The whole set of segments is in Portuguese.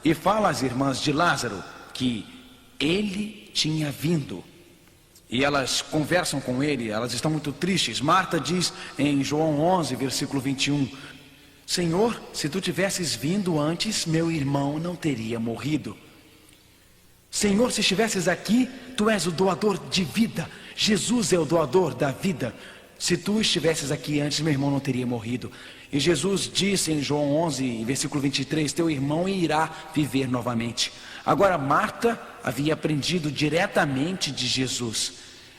e fala às irmãs de Lázaro que ele tinha vindo. E elas conversam com ele, elas estão muito tristes. Marta diz em João 11, versículo 21, Senhor, se tu tivesses vindo antes, meu irmão não teria morrido. Senhor, se estivesses aqui, tu és o doador de vida. Jesus é o doador da vida. Se tu estivesses aqui antes, meu irmão não teria morrido. E Jesus disse em João 11, versículo 23, teu irmão irá viver novamente. Agora Marta havia aprendido diretamente de Jesus.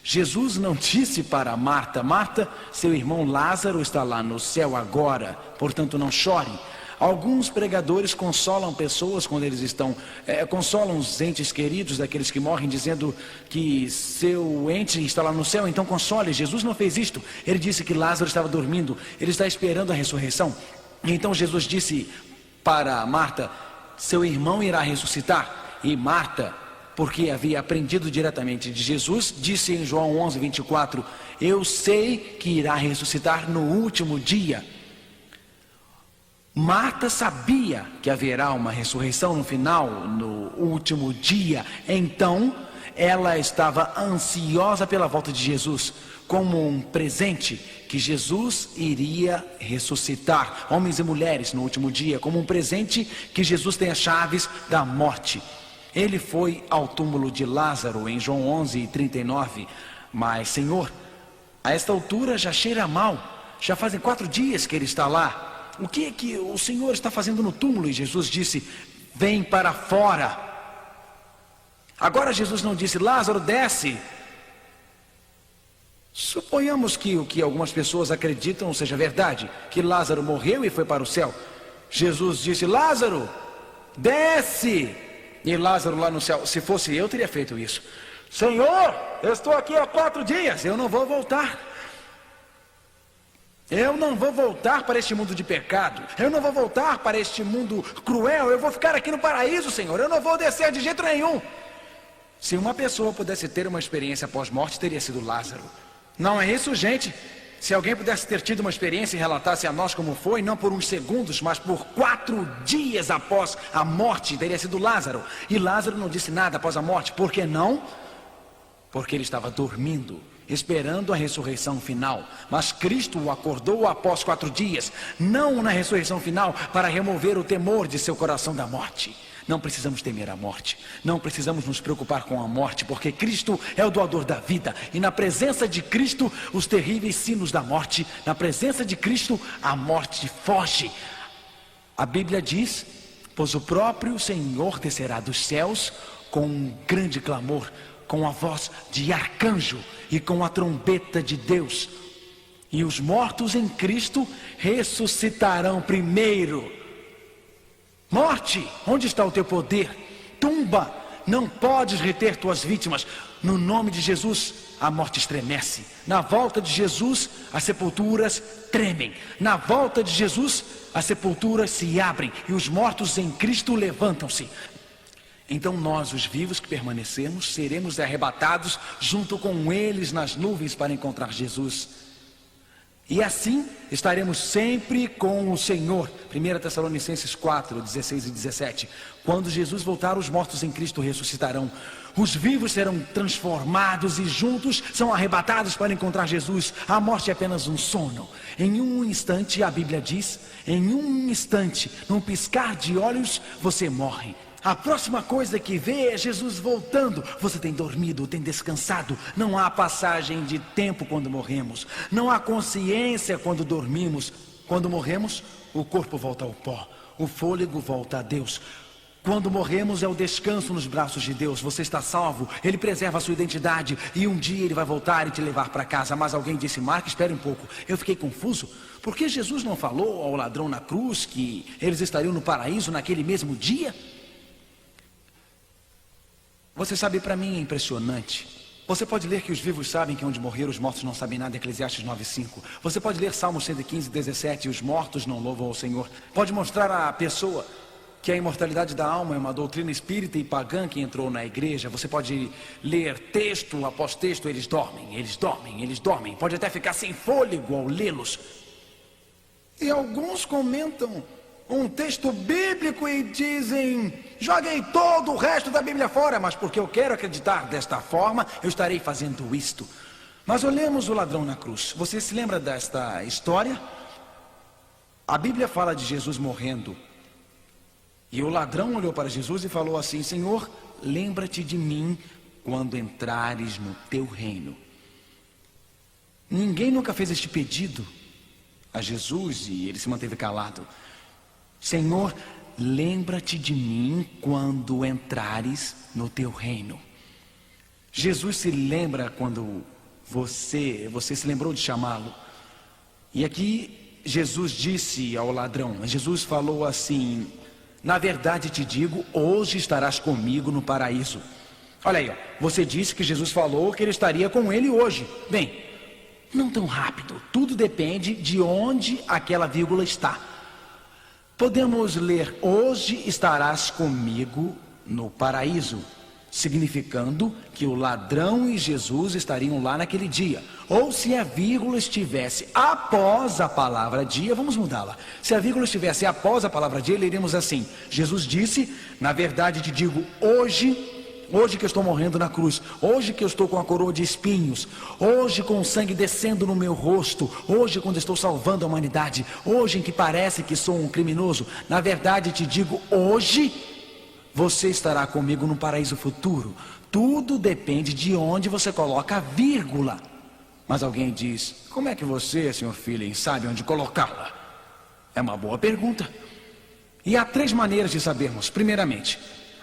Jesus não disse para Marta, Marta, seu irmão Lázaro está lá no céu agora, portanto não chore. Alguns pregadores consolam pessoas quando eles estão, consolam os entes queridos daqueles que morrem, dizendo que seu ente está lá no céu, então console. Jesus não fez isto, ele disse que Lázaro estava dormindo, ele está esperando a ressurreição. Então Jesus disse para Marta, seu irmão irá ressuscitar. E Marta, porque havia aprendido diretamente de Jesus, disse em João 11, 24, eu sei que irá ressuscitar no último dia. Marta sabia que haverá uma ressurreição no final, no último dia. Então, ela estava ansiosa pela volta de Jesus, como um presente que Jesus iria ressuscitar, homens e mulheres no último dia, como um presente que Jesus tem as chaves da morte. Ele foi ao túmulo de Lázaro em João 11, 39, mas Senhor, a esta altura já cheira mal, já fazem 4 dias que ele está lá. O que é que o Senhor está fazendo no túmulo? E Jesus disse, vem para fora. Agora Jesus não disse, Lázaro desce. Suponhamos que o que algumas pessoas acreditam seja verdade, que Lázaro morreu e foi para o céu. Jesus disse, Lázaro, desce. E Lázaro lá no céu, se fosse eu teria feito isso. Senhor, eu estou aqui há 4 dias, eu não vou voltar. Eu não vou voltar para este mundo de pecado. Eu não vou voltar para este mundo cruel. Eu vou ficar aqui no paraíso, Senhor. Eu não vou descer de jeito nenhum. Se uma pessoa pudesse ter uma experiência pós-morte, teria sido Lázaro. Não é isso, gente? Se alguém pudesse ter tido uma experiência e relatasse a nós como foi, não por uns segundos, mas por 4 dias após a morte, teria sido Lázaro. E Lázaro não disse nada após a morte. Por que não? Porque ele estava dormindo, esperando a ressurreição final. Mas Cristo o acordou após 4 dias, não na ressurreição final, para remover o temor de seu coração da morte. Não precisamos temer a morte, não precisamos nos preocupar com a morte, porque Cristo é o doador da vida. E na presença de Cristo, os terríveis sinos da morte, na presença de Cristo, a morte foge. A Bíblia diz, pois o próprio Senhor descerá dos céus com um grande clamor, com a voz de arcanjo e com a trombeta de Deus. E os mortos em Cristo ressuscitarão primeiro. Morte, onde está o teu poder? Tumba, não podes reter tuas vítimas. No nome de Jesus, a morte estremece. Na volta de Jesus, as sepulturas tremem. Na volta de Jesus, as sepulturas se abrem e os mortos em Cristo levantam-se. Então nós, os vivos que permanecemos, seremos arrebatados junto com eles nas nuvens para encontrar Jesus. E assim estaremos sempre com o Senhor. 1 Tessalonicenses 4, 16 e 17. Quando Jesus voltar, os mortos em Cristo ressuscitarão. Os vivos serão transformados e juntos são arrebatados para encontrar Jesus. A morte é apenas um sono. Em um instante, a Bíblia diz, em um instante, num piscar de olhos, você morre. A próxima coisa que vê é Jesus voltando. Você tem dormido, tem descansado. Não há passagem de tempo quando morremos. Não há consciência quando dormimos. Quando morremos, o corpo volta ao pó. O fôlego volta a Deus. Quando morremos é o descanso nos braços de Deus. Você está salvo, Ele preserva a sua identidade. E um dia Ele vai voltar e te levar para casa. Mas alguém disse, Marco, espere um pouco. Eu fiquei confuso. Por que Jesus não falou ao ladrão na cruz que eles estariam no paraíso naquele mesmo dia? Você sabe, para mim é impressionante. Você pode ler que os vivos sabem que onde morreram os mortos não sabem nada, Eclesiastes 9:5. Você pode ler Salmos 115, 17, e os mortos não louvam ao Senhor. Pode mostrar à pessoa que a imortalidade da alma é uma doutrina espírita e pagã que entrou na igreja. Você pode ler texto após texto, eles dormem, eles dormem, eles dormem. Pode até ficar sem fôlego ao lê-los. E alguns comentam um texto bíblico e dizem: joguem todo o resto da Bíblia fora, mas porque eu quero acreditar desta forma, eu estarei fazendo isto. Mas olhemos o ladrão na cruz. Você se lembra desta história? A Bíblia fala de Jesus morrendo. E o ladrão olhou para Jesus e falou assim: Senhor, lembra-te de mim quando entrares no teu reino. Ninguém nunca fez este pedido a Jesus e ele se manteve calado. Senhor, lembra-te de mim quando entrares no teu reino. Jesus se lembra quando você se lembrou de chamá-lo. E aqui Jesus disse ao ladrão, Jesus falou assim: na verdade te digo, hoje estarás comigo no paraíso. Olha aí, ó, você disse que Jesus falou que ele estaria com ele hoje. Bem, não tão rápido, tudo depende de onde aquela vírgula está. Podemos ler: hoje estarás comigo no paraíso, significando que o ladrão e Jesus estariam lá naquele dia. Ou se a vírgula estivesse após a palavra dia, vamos mudá-la. Se a vírgula estivesse após a palavra dia, leríamos assim: Jesus disse, na verdade te digo, hoje que eu estou morrendo na cruz, hoje que eu estou com a coroa de espinhos, hoje com o sangue descendo no meu rosto, hoje quando estou salvando a humanidade, hoje em que parece que sou um criminoso, na verdade te digo, hoje você estará comigo no paraíso futuro. Tudo depende de onde você coloca a vírgula. Mas alguém diz: como é que você, Sr. Feeling, sabe onde colocá-la? É uma boa pergunta. E há 3 maneiras de sabermos. Primeiramente,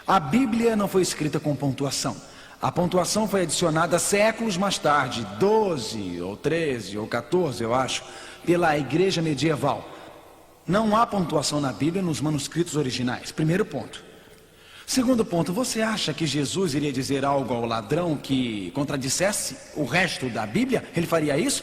a Bíblia não foi escrita com pontuação. A pontuação foi adicionada séculos mais tarde, 12 ou 13 ou 14, eu acho, pela igreja medieval. Não há pontuação na Bíblia nos manuscritos originais. Primeiro ponto. Segundo ponto, você acha que Jesus iria dizer algo ao ladrão que contradissesse o resto da Bíblia? Ele faria isso?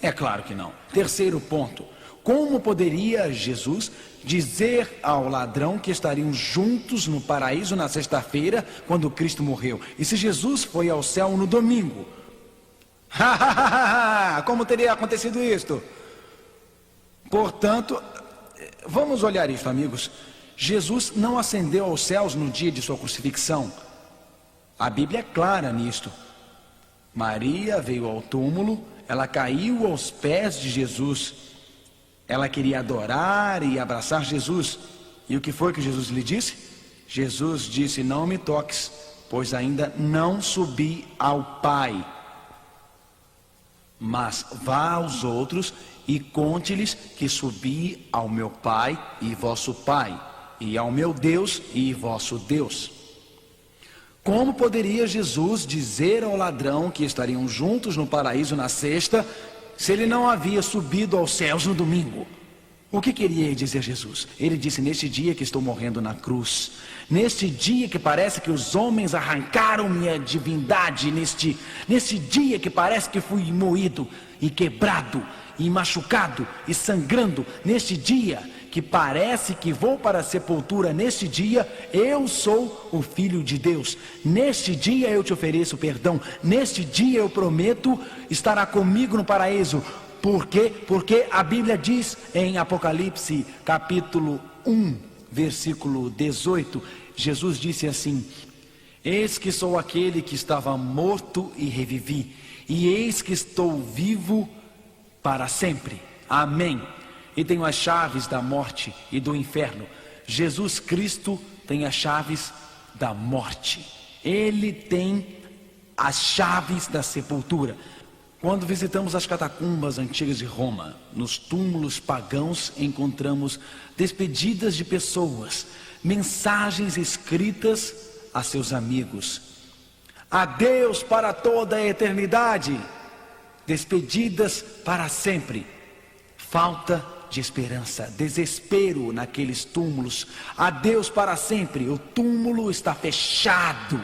É claro que não. Terceiro ponto, como poderia Jesus dizer ao ladrão que estariam juntos no paraíso na sexta-feira, quando Cristo morreu? E se Jesus foi ao céu no domingo? Como teria acontecido isto? Portanto, vamos olhar isso, amigos. Jesus não ascendeu aos céus no dia de sua crucifixão. A Bíblia é clara nisto. Maria veio ao túmulo, ela caiu aos pés de Jesus. Ela queria adorar e abraçar Jesus. E o que foi que Jesus lhe disse? Jesus disse: não me toques, pois ainda não subi ao Pai. Mas vá aos outros e conte-lhes que subi ao meu Pai e vosso Pai, e ao meu Deus e vosso Deus. Como poderia Jesus dizer ao ladrão que estariam juntos no paraíso na sexta, se ele não havia subido aos céus no domingo? O que queria dizer Jesus? Ele disse: neste dia que estou morrendo na cruz, neste dia que parece que os homens arrancaram minha divindade, neste dia que parece que fui moído e quebrado e machucado e sangrando, neste dia que parece que vou para a sepultura, neste dia eu sou o Filho de Deus, neste dia eu te ofereço perdão, neste dia eu prometo estará comigo no paraíso. Por quê? Porque a Bíblia diz em Apocalipse capítulo 1, versículo 18, Jesus disse assim: eis que sou aquele que estava morto e revivi, e eis que estou vivo para sempre. Amém. E tenho as chaves da morte e do inferno. Jesus Cristo tem as chaves da morte. Ele tem as chaves da sepultura. Quando visitamos as catacumbas antigas de Roma, nos túmulos pagãos encontramos despedidas de pessoas, mensagens escritas a seus amigos. Adeus para toda a eternidade. Despedidas para sempre. Falta de esperança, desespero naqueles túmulos. Adeus para sempre. O túmulo está fechado,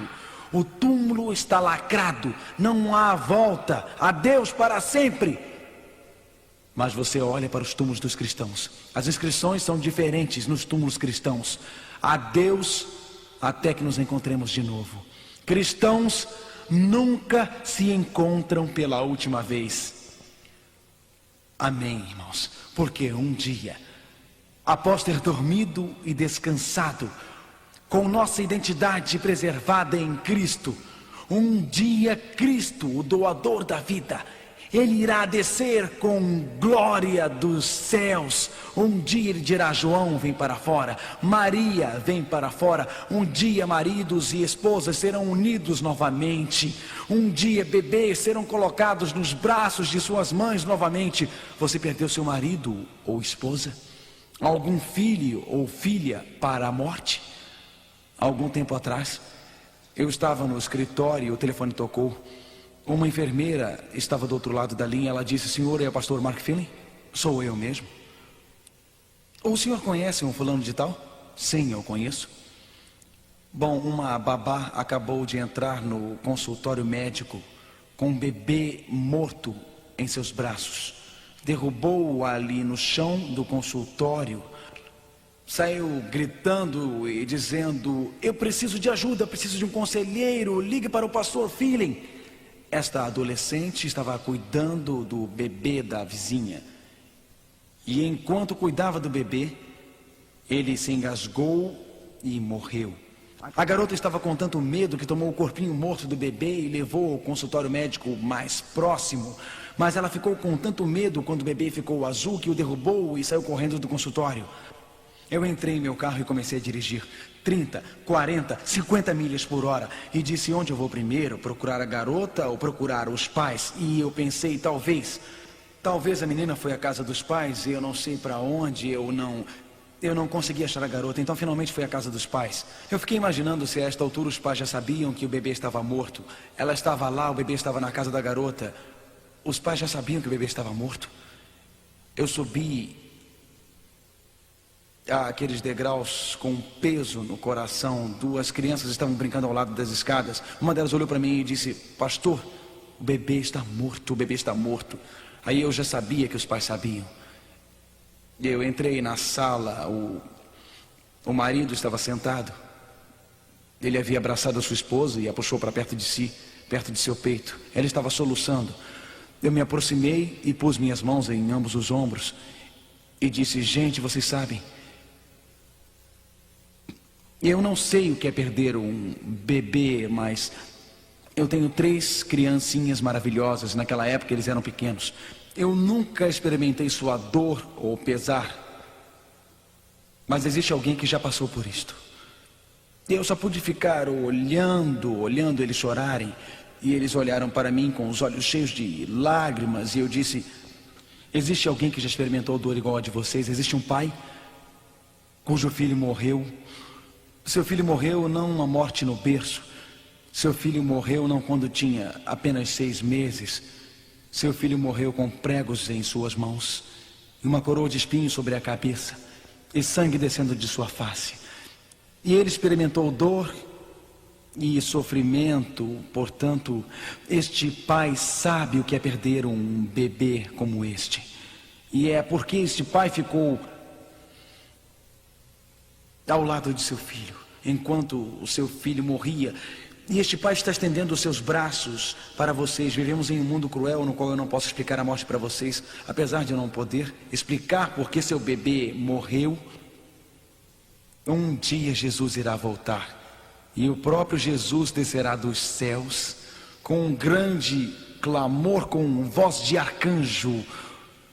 o túmulo está lacrado, não há volta. Adeus para sempre. Mas você olha para os túmulos dos cristãos, as inscrições são diferentes nos túmulos cristãos. Adeus até que nos encontremos de novo. Cristãos nunca se encontram pela última vez. Amém, irmãos, porque um dia após ter dormido e descansado, com nossa identidade preservada em Cristo, um dia Cristo, o doador da vida, Ele irá descer com glória dos céus. Um dia Ele dirá: João, vem para fora, Maria, vem para fora. Um dia maridos e esposas serão unidos novamente. Um dia bebês serão colocados nos braços de suas mães novamente. Você perdeu seu marido ou esposa? Algum filho ou filha para a morte? Algum tempo atrás, eu estava no escritório e o telefone tocou. Uma enfermeira estava do outro lado da linha. Ela disse: senhor, é o pastor Mark Finley? Sou eu mesmo. O senhor conhece um fulano de tal? Sim, eu conheço. Bom, uma babá acabou de entrar no consultório médico com um bebê morto em seus braços. Derrubou-o ali no chão do consultório. Saiu gritando e dizendo: eu preciso de ajuda, preciso de um conselheiro, ligue para o pastor Finley. Esta adolescente estava cuidando do bebê da vizinha. E enquanto cuidava do bebê, ele se engasgou e morreu. A garota estava com tanto medo que tomou o corpinho morto do bebê e levou ao consultório médico mais próximo. Mas ela ficou com tanto medo quando o bebê ficou azul que o derrubou e saiu correndo do consultório. Eu entrei em meu carro e comecei a dirigir 30, 40, 50 milhas por hora. E disse: onde eu vou primeiro? Procurar a garota ou procurar os pais? E eu pensei: talvez a menina foi à casa dos pais. Eu não sei para onde, eu não consegui achar a garota. Então finalmente foi à casa dos pais. Eu fiquei imaginando se a esta altura os pais já sabiam que o bebê estava morto. Ela estava lá, o bebê estava na casa da garota. Os pais já sabiam que o bebê estava morto. Eu subi aqueles degraus com peso no coração. Duas crianças estavam brincando ao lado das escadas. Uma delas olhou para mim e disse: pastor, o bebê está morto, o bebê está morto. Aí eu já sabia que os pais sabiam. Eu entrei na sala. O marido estava sentado. Ele havia abraçado a sua esposa e a puxou para perto de si, perto de seu peito. Ela estava soluçando. Eu me aproximei e pus minhas mãos em ambos os ombros e disse: gente, vocês sabem, eu não sei o que é perder um bebê, mas eu tenho 3 criancinhas maravilhosas. Naquela época eles eram pequenos. Eu nunca experimentei sua dor ou pesar, mas existe alguém que já passou por isto. Eu só pude ficar olhando eles chorarem. E eles olharam para mim com os olhos cheios de lágrimas. E eu disse: existe alguém que já experimentou dor igual a de vocês? Existe um pai cujo filho morreu. Seu filho morreu não uma morte no berço. Seu filho morreu não quando tinha apenas 6 meses. Seu filho morreu com pregos em suas mãos e uma coroa de espinhos sobre a cabeça e sangue descendo de sua face. E ele experimentou dor e sofrimento. Portanto, este pai sabe o que é perder um bebê como este. E é porque este pai ficou ao lado de seu filho enquanto o seu filho morria. E este pai está estendendo os seus braços para vocês. Vivemos em um mundo cruel no qual eu não posso explicar a morte para vocês, apesar de eu não poder explicar por que seu bebê morreu. Um dia Jesus irá voltar. E o próprio Jesus descerá dos céus com um grande clamor, com voz de arcanjo.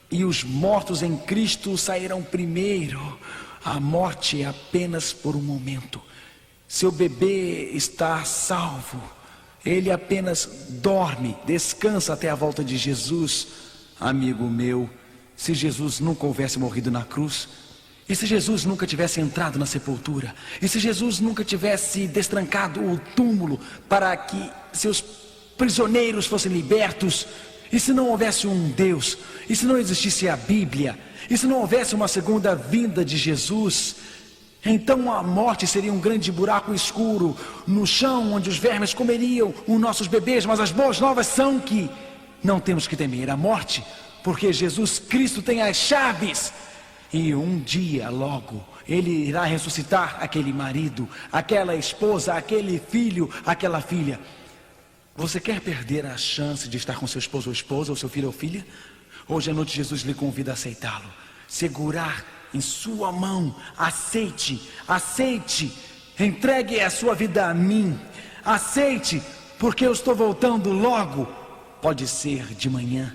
E os mortos em Cristo sairão primeiro. A morte é apenas por um momento. Seu bebê está salvo. Ele apenas dorme, descansa até a volta de Jesus. Amigo meu, se Jesus nunca houvesse morrido na cruz, e se Jesus nunca tivesse entrado na sepultura, e se Jesus nunca tivesse destrancado o túmulo para que seus prisioneiros fossem libertos, e se não houvesse um Deus, e se não existisse a Bíblia, e se não houvesse uma segunda vinda de Jesus, então a morte seria um grande buraco escuro no chão onde os vermes comeriam os nossos bebês. Mas as boas novas são que não temos que temer a morte, porque Jesus Cristo tem as chaves. E um dia logo Ele irá ressuscitar aquele marido, aquela esposa, aquele filho, aquela filha. Você quer perder a chance de estar com seu esposo ou esposa, ou seu filho ou filha? Hoje à noite Jesus lhe convida a aceitá-lo, segurar em sua mão. Aceite, aceite, entregue a sua vida a mim. Aceite, porque eu estou voltando logo. Pode ser de manhã.